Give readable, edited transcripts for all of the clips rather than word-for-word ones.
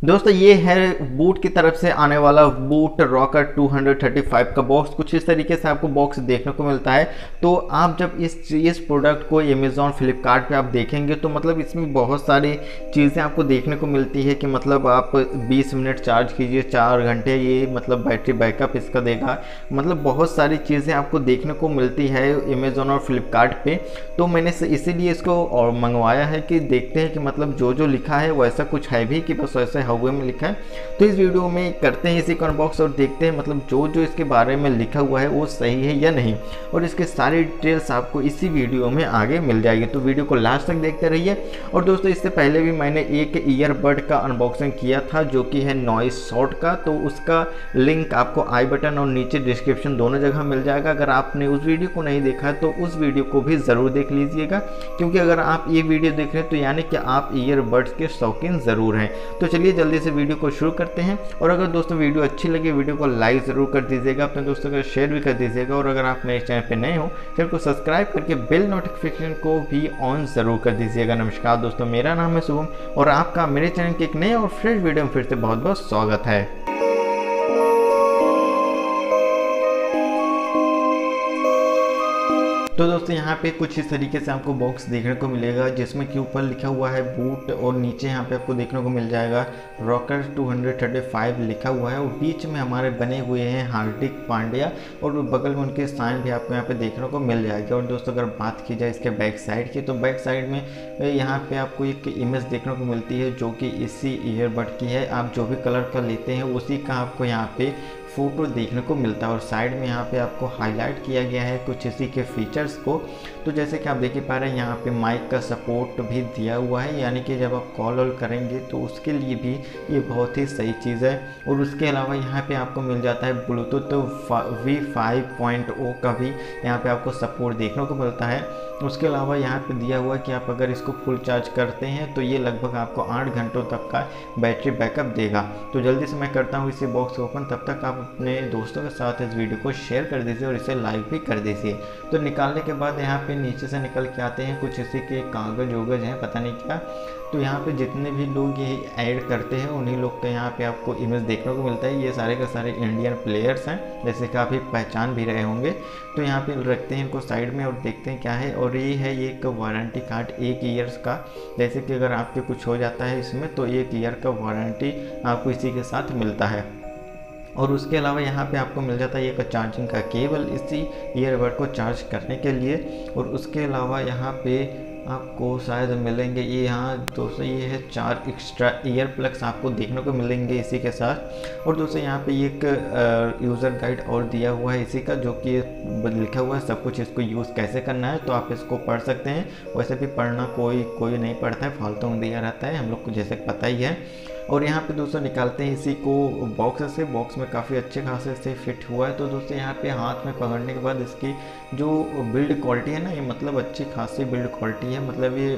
दोस्तों ये है बूट की तरफ से आने वाला बूट रॉकर 235 का बॉक्स। कुछ इस तरीके से आपको बॉक्स देखने को मिलता है। तो आप जब इस प्रोडक्ट को अमेज़ॉन फ्लिपकार्ट पे आप देखेंगे तो मतलब इसमें बहुत सारी चीज़ें आपको देखने को मिलती है कि मतलब आप 20 मिनट चार्ज कीजिए 4 घंटे ये मतलब बैटरी बैकअप इसका देगा। मतलब बहुत सारी चीज़ें आपको देखने को मिलती है अमेज़ॉन और फ्लिपकार्ट पे। तो मैंने इसीलिए इसको और मंगवाया है कि देखते हैं कि मतलब जो जो लिखा है वैसा कुछ है भी कि बस वैसे हुए में लिखा है। तो इस वीडियो में करते हैं इसी का अनबॉक्स और देखते हैं मतलब जो जो इसके बारे में लिखा हुआ है वो सही है या नहीं, और इसके सारी डिटेल्स आपको इसी वीडियो में आगे मिल जाएगी। तो वीडियो को लास्ट तक देखते रहिए। और दोस्तों इससे पहले भी मैंने एक ईयरबड का अनबॉक्सिंग किया था जो कि है नॉइस शॉट का, तो उसका लिंक आपको आई बटन और नीचे डिस्क्रिप्शन दोनों जगह मिल जाएगा। अगर आपने उस वीडियो को नहीं देखा है तो उस वीडियो को भी ज़रूर देख लीजिएगा, क्योंकि अगर आप ये वीडियो देख रहे हैं तो यानी कि आप ईयरबड्स के शौकीन ज़रूर हैं। तो चलिए जल्दी से वीडियो को शुरू करते हैं। और अगर दोस्तों वीडियो अच्छी लगे वीडियो को लाइक ज़रूर कर दीजिएगा, अपने दोस्तों को शेयर भी कर दीजिएगा। और अगर आप मेरे चैनल पे नए हो चैनल को सब्सक्राइब करके बेल नोटिफिकेशन को भी ऑन ज़रूर कर दीजिएगा। नमस्कार दोस्तों, मेरा नाम है शुभम और आपका मेरे चैनल के एक नए और फ्रेश वीडियो में फिर से बहुत बहुत स्वागत है। तो दोस्तों यहाँ पे कुछ इस तरीके से आपको बॉक्स देखने को मिलेगा जिसमें कि ऊपर लिखा हुआ है बूट और नीचे यहाँ पे आपको देखने को मिल जाएगा रॉकर्स 235 लिखा हुआ है। और बीच में हमारे बने हुए हैं हार्दिक पांड्या और बगल में उनके साइन भी आपको यहाँ पे देखने को मिल जाएगी। और दोस्तों अगर बात की जाए इसके बैक साइड की तो बैक साइड में यहाँ पे आपको एक इमेज देखने को मिलती है जो कि इसी ईयरबड की है। आप जो भी कलर का लेते हैं उसी का आपको यहाँ पे फ़ोटो देखने को मिलता है। और साइड में यहाँ पे आपको हाईलाइट किया गया है कुछ इसी के फीचर्स को। तो जैसे कि आप देख ही पा रहे हैं यहाँ पे माइक का सपोर्ट भी दिया हुआ है, यानी कि जब आप कॉल वॉल करेंगे तो उसके लिए भी ये बहुत ही सही चीज़ है। और उसके अलावा यहाँ पे आपको मिल जाता है ब्लूटूथ V5.0 का भी यहाँ पे आपको सपोर्ट देखने को मिलता है। उसके अलावा यहाँ पे दिया हुआ है कि आप अगर इसको फुल चार्ज करते हैं तो ये लगभग आपको 8 घंटों तक का बैटरी बैकअप देगा। तो जल्दी से मैं करता हूँ इसे बॉक्स ओपन, तब तक आप अपने दोस्तों के साथ इस वीडियो को शेयर कर दीजिए और इसे लाइक भी कर दीजिए। तो निकालने के बाद यहाँ पे नीचे से निकल के आते हैं कुछ इसी के कागज़ वोगज हैं पता नहीं क्या। तो यहाँ पे जितने भी लोग ये ऐड करते हैं उन्हीं लोग का यहाँ पे आपको इमेज देखने को मिलता है। ये सारे के सारे इंडियन प्लेयर्स हैं, जैसे कि आप पहचान भी रहे होंगे। तो यहाँ पे रखते हैं इनको साइड में और देखते हैं क्या है। और ये है ये एक वारंटी कार्ड 1 ईयर्स का, जैसे कि अगर आपके कुछ हो जाता है इसमें तो 1 ईयर का वारंटी आपको इसी के साथ मिलता है। और उसके अलावा यहाँ पे आपको मिल जाता है एक चार्जिंग का केबल इसी ईयरबड को चार्ज करने के लिए। और उसके अलावा यहाँ पे आपको शायद मिलेंगे ये यहाँ दोस्तों ये है 4 एक्स्ट्रा ईयर प्लग्स आपको देखने को मिलेंगे इसी के साथ। और दोस्तों यहाँ पे एक यूज़र गाइड और दिया हुआ है इसी का, जो कि लिखा हुआ है सब कुछ इसको यूज़ कैसे करना है। तो आप इसको पढ़ सकते हैं। वैसे भी पढ़ना कोई नहीं पढ़ता है, फालतू में दिया रहता है, हम लोग को जैसे पता ही है। और यहाँ पे दोस्तों निकालते हैं इसी को बॉक्स से। बॉक्स में काफ़ी अच्छे खासे से फिट हुआ है। तो दोस्तों यहाँ पे हाथ में पकड़ने के बाद इसकी जो बिल्ड क्वालिटी है ना, ये मतलब अच्छी खासी बिल्ड क्वालिटी है। मतलब ये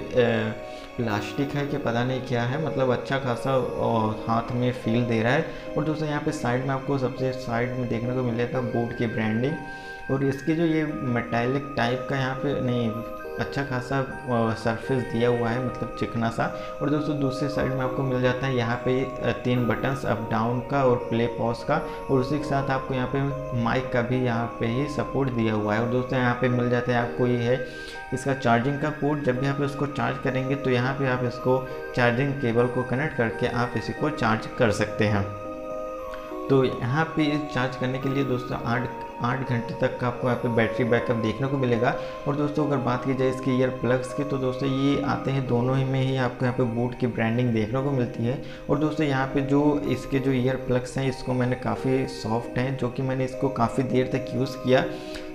प्लास्टिक है कि पता नहीं क्या है, मतलब अच्छा खासा हाथ में फील दे रहा है। और दोस्तों यहाँ पे साइड में आपको सबसे साइड में देखने को मिलेगा बोट की ब्रांडिंग। और इसकी जो ये मेटालिक टाइप का यहाँ पे नहीं अच्छा खासा सरफेस दिया हुआ है, मतलब चिकना सा। और दोस्तों दूसरी साइड में आपको मिल जाता है यहाँ पे 3 बटन्स अप डाउन का और प्ले पॉज का। और उसी के साथ आपको यहाँ पे माइक का भी यहाँ पे ही सपोर्ट दिया हुआ है। और दोस्तों यहाँ पे मिल जाता है आपको ये है इसका चार्जिंग का पोर्ट। जब भी आप इसको चार्ज करेंगे तो यहाँ पे आप इसको चार्जिंग केबल को कनेक्ट करके आप इसी को चार्ज कर सकते हैं। तो यहाँ पे चार्ज करने के लिए दोस्तों 8 घंटे तक का आपको यहाँ पे बैटरी बैकअप देखने को मिलेगा। और दोस्तों अगर बात की जाए इसके ईयर प्लग्स की तो दोस्तों ये आते हैं दोनों ही में ही आपको यहाँ पे बूट की ब्रांडिंग देखने को मिलती है। और दोस्तों यहाँ पे जो इसके जो ईयर प्लग्स हैं इसको मैंने काफ़ी सॉफ्ट हैं, जो कि मैंने इसको काफ़ी देर तक यूज़ किया।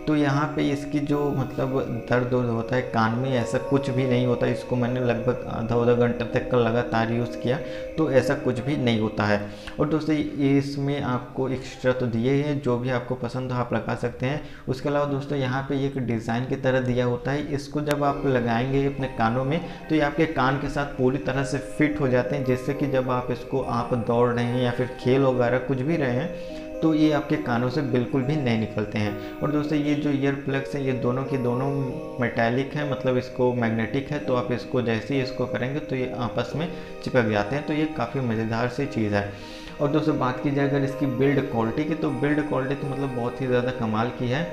तो यहाँ पे इसकी जो मतलब दर्द होता है कान में ऐसा कुछ भी नहीं होता। इसको मैंने लगभग आधा घंटे तक का लगातार यूज़ किया तो ऐसा कुछ भी नहीं होता है। और दोस्तों इसमें आपको एक्स्ट्रा तो दिए हैं, जो भी आपको पसंद हो आप लगा सकते हैं। उसके अलावा दोस्तों यहाँ पे एक डिज़ाइन की तरह दिया होता है, इसको जब आप लगाएंगे अपने कानों में तो ये आपके कान के साथ पूरी तरह से फिट हो जाते हैं, जिससे कि जब आप इसको आप दौड़ रहे हैं या फिर खेल वगैरह कुछ भी रहे हैं तो ये आपके कानों से बिल्कुल भी नहीं निकलते हैं। और दोस्तों ये जो ईयर प्लग्स हैं ये दोनों के दोनों मेटालिक हैं, मतलब इसको मैग्नेटिक है, तो आप इसको जैसे ही इसको करेंगे तो ये आपस में चिपक जाते हैं। तो ये काफ़ी मज़ेदार सी चीज़ है। और दोस्तों बात की जाए अगर इसकी बिल्ड क्वालिटी की, तो बिल्ड क्वालिटी तो मतलब बहुत ही ज़्यादा कमाल की है।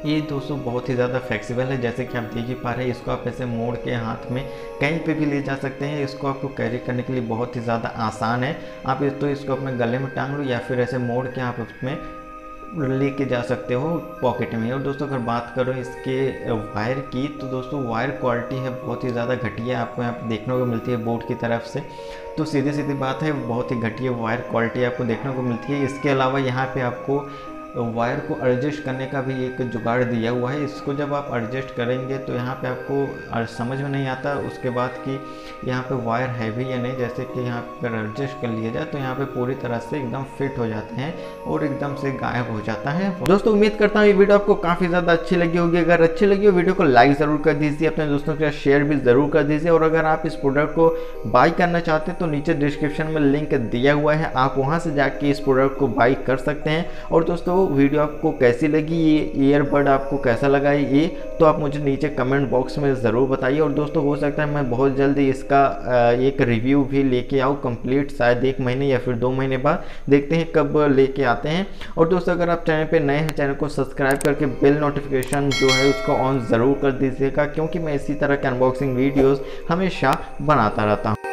ये दोस्तों बहुत ही ज़्यादा फ्लेक्सिबल है, जैसे कि आप देख ही पा रहे हैं। इसको आप ऐसे मोड़ के हाथ में कहीं पे भी ले जा सकते हैं। इसको आपको कैरी करने के लिए बहुत ही ज़्यादा आसान है। आप इसको अपने गले में टांग लो या फिर ऐसे मोड़ के आप उसमें लेके जा सकते हो पॉकेट में। और दोस्तों अगर बात करो इसके वायर की, तो दोस्तों वायर क्वालिटी है बहुत ही ज़्यादा घटिया, आपको यहाँ पे देखने को मिलती है बोर्ड की तरफ से। तो सीधी सीधी बात है, बहुत ही घटिया वायर क्वालिटी आपको देखने को मिलती है। इसके अलावा यहाँ पे आपको वायर को एडजस्ट करने का भी एक जुगाड़ दिया हुआ है। इसको जब आप एडजस्ट करेंगे तो यहाँ पे आपको समझ में नहीं आता उसके बाद कि यहाँ पे वायर हैवी या नहीं। जैसे कि यहाँ पर एडजस्ट कर लिया जाए तो यहाँ पे पूरी तरह से एकदम फिट हो जाते हैं और एकदम से गायब हो जाता है। दोस्तों उम्मीद करता हूँ ये वीडियो आपको काफ़ी ज़्यादा अच्छी लगी होगी। अगर अच्छी लगी हो वीडियो को लाइक ज़रूर कर दीजिए, अपने दोस्तों के साथ शेयर भी ज़रूर कर दीजिए। और अगर आप इस प्रोडक्ट को बाई करना चाहते हैं तो नीचे डिस्क्रिप्शन में लिंक दिया हुआ है, आप वहाँ से जाके इस प्रोडक्ट को बाई कर सकते हैं। और दोस्तों वीडियो आपको कैसी लगी, ये ईयरबड आपको कैसा लगा ये, तो आप मुझे नीचे कमेंट बॉक्स में ज़रूर बताइए। और दोस्तों हो सकता है मैं बहुत जल्दी इसका एक रिव्यू भी लेके आऊँ कंप्लीट, शायद 1 महीने या फिर 2 महीने बाद, देखते हैं कब लेके आते हैं। और दोस्तों अगर आप चैनल पे नए हैं, चैनल को सब्सक्राइब करके बेल नोटिफिकेशन जो है उसको ऑन ज़रूर कर दीजिएगा, क्योंकि मैं इसी तरह के अनबॉक्सिंग वीडियोज़ हमेशा बनाता रहता हूँ।